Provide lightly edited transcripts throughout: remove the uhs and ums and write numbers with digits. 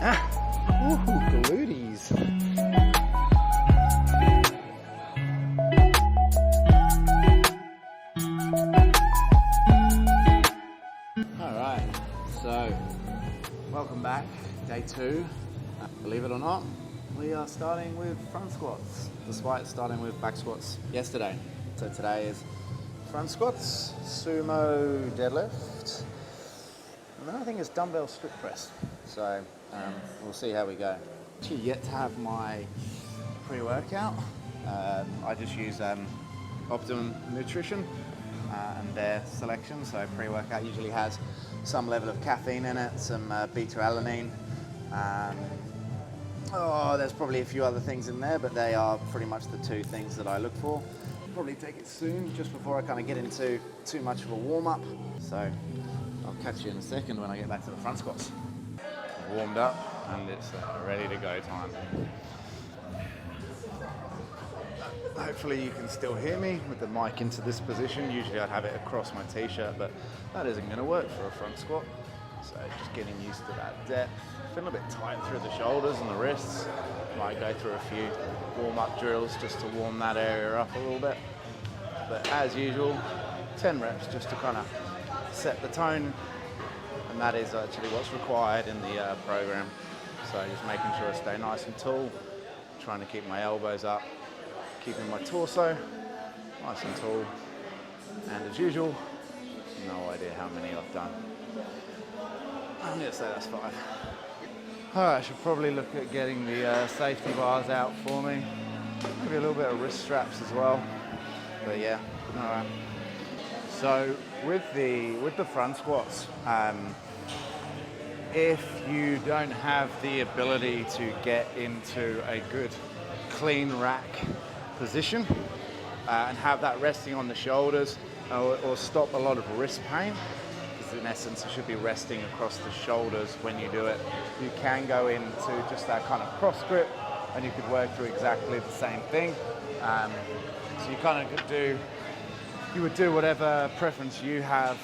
Ooh, glutes. Alright, so welcome back, day 2. Believe it or not, we are starting with front squats, despite starting with back squats yesterday. So today is front squats, sumo deadlift, and then I think it's dumbbell strict press. So we'll see how we go. Actually yet to have my pre-workout. I just use Optimum Nutrition and their selection. So pre-workout usually has some level of caffeine in it, some beta-alanine. There's probably a few other things in there, but they are pretty much the 2 things that I look for. Probably take it soon, just before I kind of get into too much of a warm-up. So I'll catch you in a second when I get back to the front squats. Warmed up and it's ready to go time. Hopefully you can still hear me with the mic into this position. Usually I'd have it across my t-shirt, but that isn't going to work for a front squat. So just getting used to that depth. Feeling a bit tight through the shoulders and the wrists. Might go through a few warm-up drills just to warm that area up a little bit. But as usual, 10 reps just to kind of set the tone. And that is actually what's required in the program. So just making sure I stay nice and tall, trying to keep my elbows up, keeping my torso nice and tall. And as usual, no idea how many I've done. I'm going to say that's 5. All right, I should probably look at getting the safety bars out for me. Maybe a little bit of wrist straps as well. But yeah, all right. So with the front squats, if you don't have the ability to get into a good clean rack position and have that resting on the shoulders or stop a lot of wrist pain, because in essence it should be resting across the shoulders when you do it, you can go into just that kind of cross grip and you could work through exactly the same thing. So you kind of you would do whatever preference you have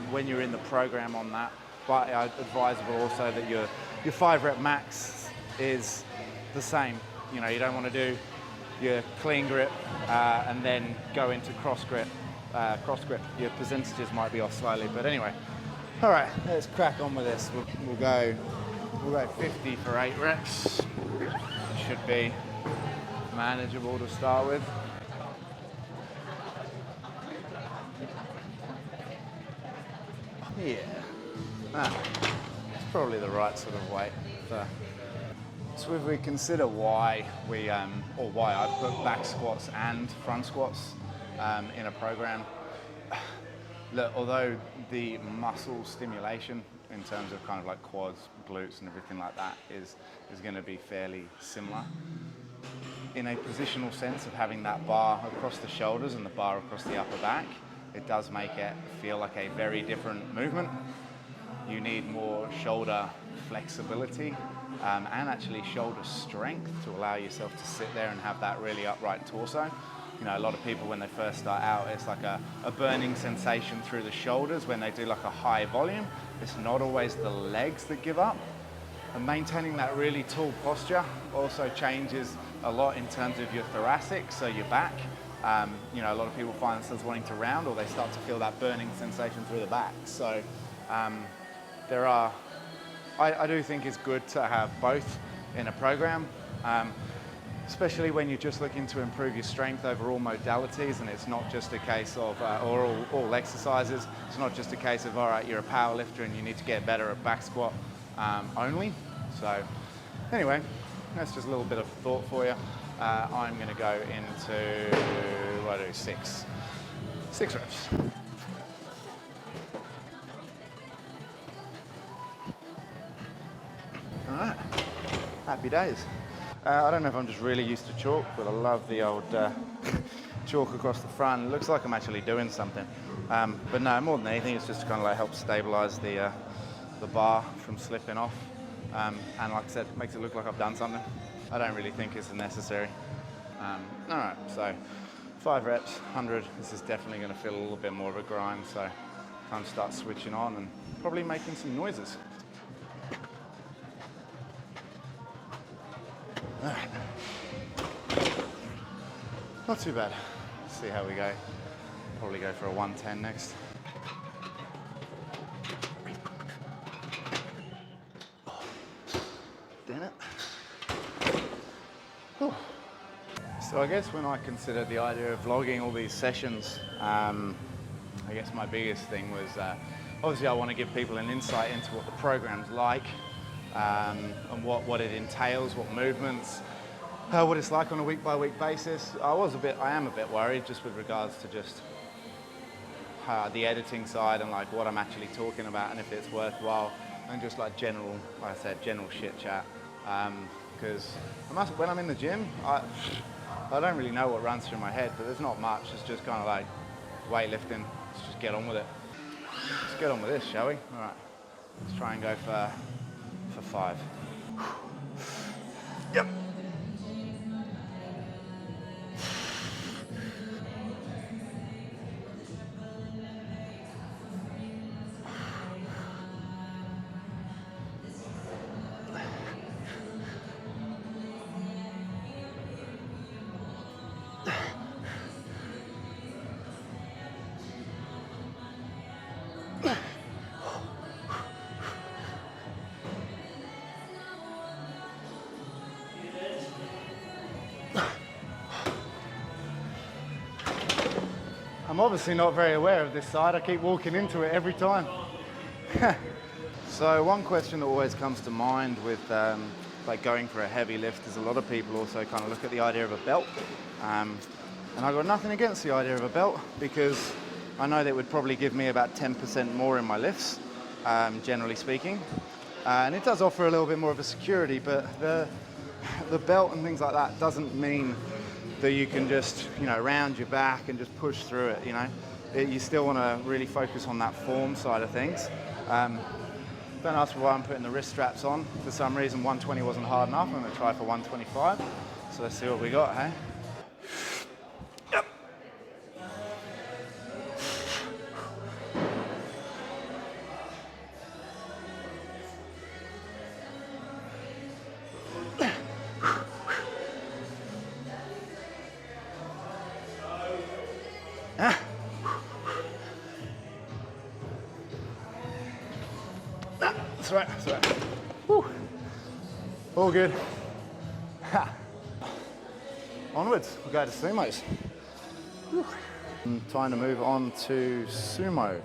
when you're in the program on that. But advisable also that your 5 rep max is the same. You know, you don't want to do your clean grip and then go into cross grip. Your percentages might be off slightly, but anyway. All right, let's crack on with this. We'll go 50 for 8 reps. Should be manageable to start with. Yeah. It's probably the right sort of weight. So if we consider why why I put back squats and front squats in a program, look, although the muscle stimulation in terms of kind of like quads, glutes and everything like that is going to be fairly similar, in a positional sense of having that bar across the shoulders and the bar across the upper back, it does make it feel like a very different movement. You need more shoulder flexibility and actually shoulder strength to allow yourself to sit there and have that really upright torso. You know, a lot of people when they first start out, it's like a burning sensation through the shoulders when they do like a high volume. It's not always the legs that give up. And maintaining that really tall posture also changes a lot in terms of your thoracic, so your back. You know, a lot of people find themselves wanting to round, or they start to feel that burning sensation through the back. So I do think it's good to have both in a program, especially when you're just looking to improve your strength over all modalities, and it's not just a case of, or all exercises, it's not just a case of, all right, you're a power lifter and you need to get better at back squat only. So anyway, that's just a little bit of thought for you. I'm going to go into, what do I do, 6 reps. All right, happy days. I don't know if I'm just really used to chalk, but I love the old chalk across the front. It looks like I'm actually doing something. But no, more than anything, it's just to kind of like help stabilize the bar from slipping off. And like I said, it makes it look like I've done something. I don't really think it's necessary. All right, so 5 reps, 100. This is definitely going to feel a little bit more of a grind, so time to start switching on and probably making some noises. All right. Not too bad. See how we go. Probably go for a 110 next. Damn it. Whew. So I guess when I considered the idea of vlogging all these sessions, I guess my biggest thing was obviously I want to give people an insight into what the program's like, and what it entails, what movements, what it's like on a week-by-week basis. I am a bit worried just with regards to just the editing side and like what I'm actually talking about and if it's worthwhile, and just like general, like I said, general shit chat. Because when I'm in the gym, I don't really know what runs through my head, but there's not much. It's just kind of like weightlifting. Let's just get on with it. Let's get on with this, shall we? All right, let's try and go for 5. Yep. I'm obviously not very aware of this side. I keep walking into it every time. So one question that always comes to mind with like going for a heavy lift is a lot of people also kind of look at the idea of a belt. And I've got nothing against the idea of a belt because I know that would probably give me about 10% more in my lifts, generally speaking. And it does offer a little bit more of a security, but the belt and things like that doesn't mean that you can just, round your back and just push through it, You still want to really focus on that form side of things. Don't ask me why I'm putting the wrist straps on. For some reason, 120 wasn't hard enough. I'm going to try for 125. So let's see what we got, hey? Yep. That's right, that's right. Whew. All good. Ha. Onwards, we'll go to sumos. Whew. I'm trying to move on to sumo.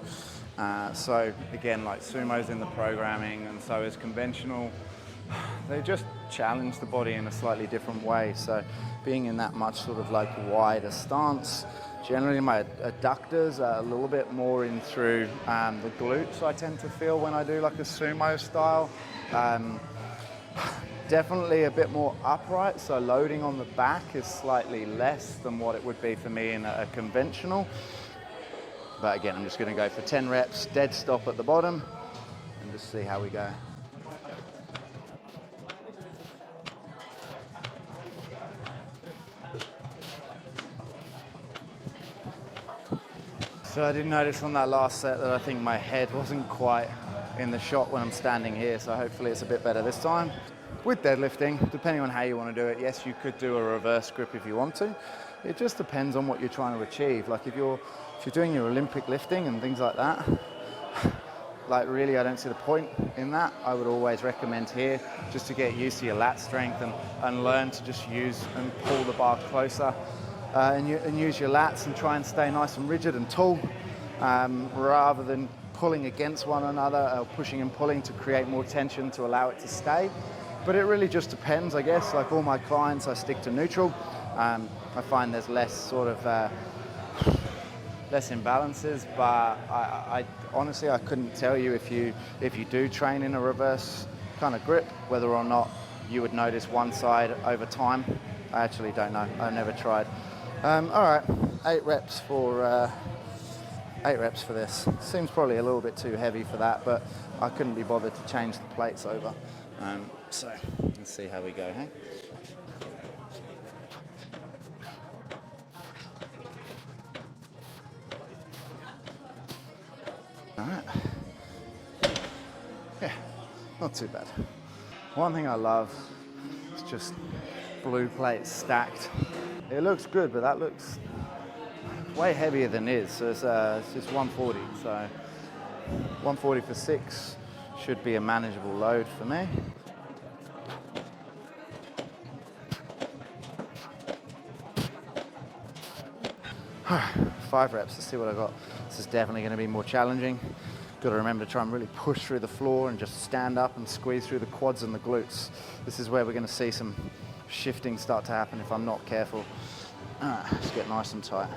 So again, like sumo's in the programming and so is conventional. They just challenge the body in a slightly different way. So being in that much sort of like wider stance, generally my adductors are a little bit more in through the glutes, I tend to feel when I do like a sumo style. Definitely a bit more upright, so loading on the back is slightly less than what it would be for me in a conventional. But again, I'm just going to go for 10 reps, dead stop at the bottom, and just see how we go. So I did notice on that last set that I think my head wasn't quite in the shot when I'm standing here, so hopefully it's a bit better this time. With deadlifting, depending on how you want to do it, yes, you could do a reverse grip if you want to. It just depends on what you're trying to achieve. Like if you're doing your Olympic lifting and things like that, like really I don't see the point in that. I would always recommend here just to get used to your lat strength and learn to just use and pull the bar closer and use your lats and try and stay nice and rigid and tall rather than pulling against one another or pushing and pulling to create more tension to allow it to stay. But it really just depends, I guess. Like all my clients, I stick to neutral. I find there's less sort of less imbalances, but I honestly I couldn't tell you if you do train in a reverse kind of grip whether or not you would notice one side over time. I actually don't know. I never tried. All right, 8 reps for 8 reps for this. Seems probably a little bit too heavy for that, but I couldn't be bothered to change the plates over. So let's see how we go, hey? All right. Yeah, not too bad. One thing I love is just blue plates stacked. It looks good, but that looks way heavier than it is. So it's just 140. So 140 for 6 should be a manageable load for me. Five reps, let's see what I got. This is definitely going to be more challenging. Got to remember to try and really push through the floor and just stand up and squeeze through the quads and the glutes. This is where we're going to see some shifting start to happen if I'm not careful. Just get nice and tight.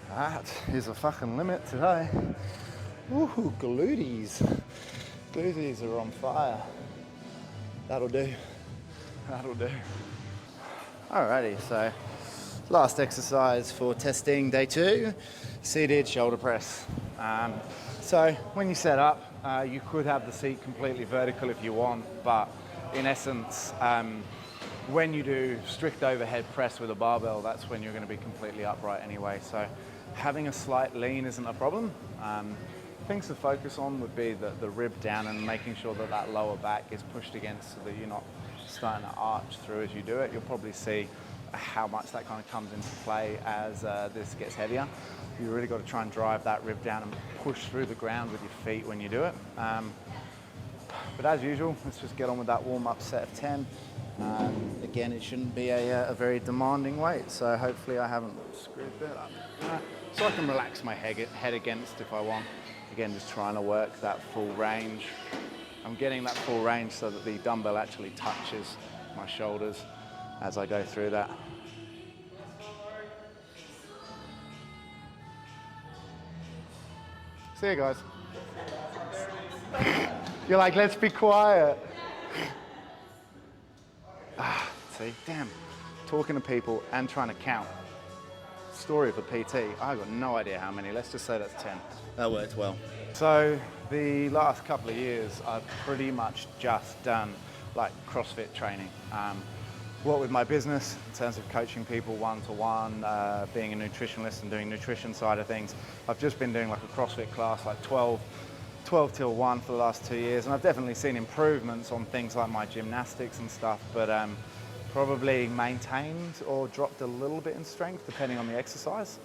That is a fucking limit today. Woohoo, glutes. Glutes are on fire. That'll do. That'll do. Alrighty, so last exercise for testing day 2, seated shoulder press. So when you set up, you could have the seat completely vertical if you want, but in essence, when you do strict overhead press with a barbell, that's when you're going to be completely upright anyway. So having a slight lean isn't a problem. Things to focus on would be the rib down and making sure that that lower back is pushed against so that you're not starting to arch through as you do it. You'll probably see how much that kind of comes into play as this gets heavier. You really got to try and drive that rib down and push through the ground with your feet when you do it. But as usual, let's just get on with that warm-up set of 10. Again, it shouldn't be a very demanding weight, so hopefully I haven't screwed that up. So I can relax my head against if I want. Again, just trying to work that full range. I'm getting that full range so that the dumbbell actually touches my shoulders as I go through that. See you guys. You're like, let's be quiet. See, damn, talking to people and trying to count. Story of a PT, I got no idea how many, let's just say that's 10. That worked well. So the last couple of years, I've pretty much just done like CrossFit training. What with my business, in terms of coaching people one-to-one, being a nutritionalist and doing nutrition side of things, I've just been doing like a CrossFit class, like 12 till 1 for the last 2 years, and I've definitely seen improvements on things like my gymnastics and stuff, but probably maintained or dropped a little bit in strength depending on the exercise.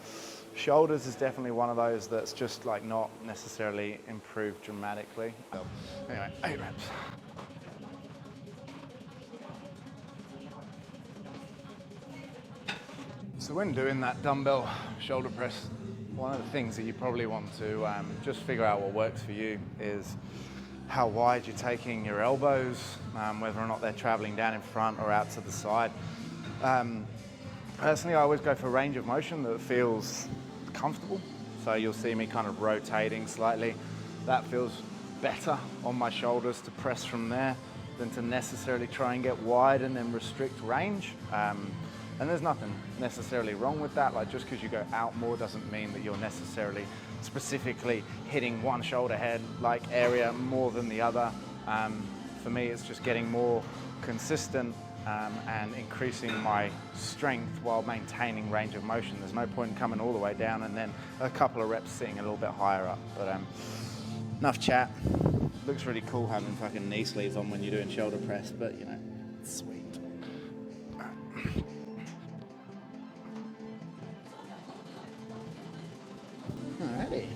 Shoulders is definitely one of those that's just like not necessarily improved dramatically. Anyway, 8 reps. So when doing that dumbbell shoulder press, one of the things that you probably want to just figure out what works for you is how wide you're taking your elbows, whether or not they're traveling down in front or out to the side. Personally, I always go for range of motion that feels comfortable. So you'll see me kind of rotating slightly. That feels better on my shoulders to press from there than to necessarily try and get wide and then restrict range. And there's nothing necessarily wrong with that. Like, just because you go out more doesn't mean that you're necessarily specifically hitting one shoulder head like area more than the other. For me, it's just getting more consistent and increasing my strength while maintaining range of motion. There's no point in coming all the way down and then a couple of reps sitting a little bit higher up. But enough chat. Looks really cool having fucking knee sleeves on when you're doing shoulder press, but you know, it's sweet. Alrighty,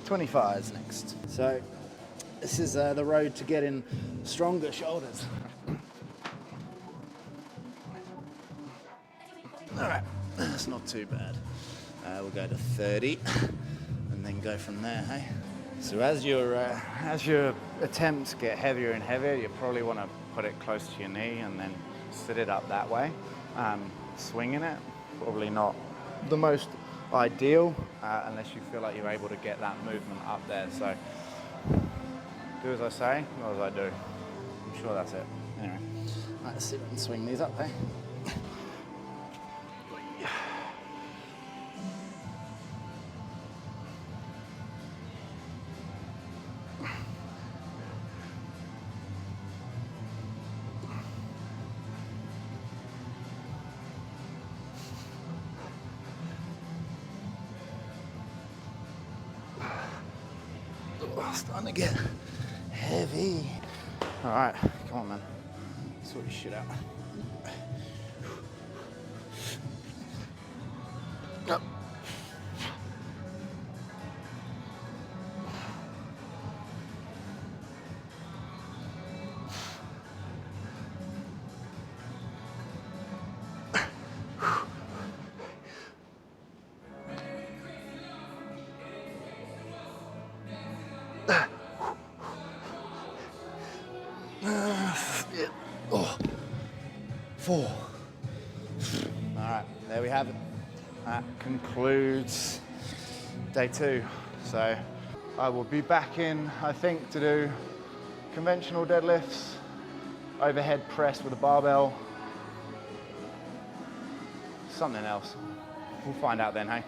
25s next. So this is the road to getting stronger shoulders. Alright, that's not too bad. We'll go to 30 and then go from there, hey? So as your attempts get heavier and heavier, you probably want to put it close to your knee and then sit it up that way. Swinging it, probably not the most ideal unless you feel like you're able to get that movement up there. So do as I say, not as I do. I'm sure that's it. Anyway, let's see if we can swing these up, eh? Starting to get heavy. All right, come on, man. Sort your shit out. Up. Yeah. Oh. 4. All right, there we have it. That concludes day 2. So I will be back in, I think, to do conventional deadlifts, overhead press with a barbell, something else. We'll find out then, hey?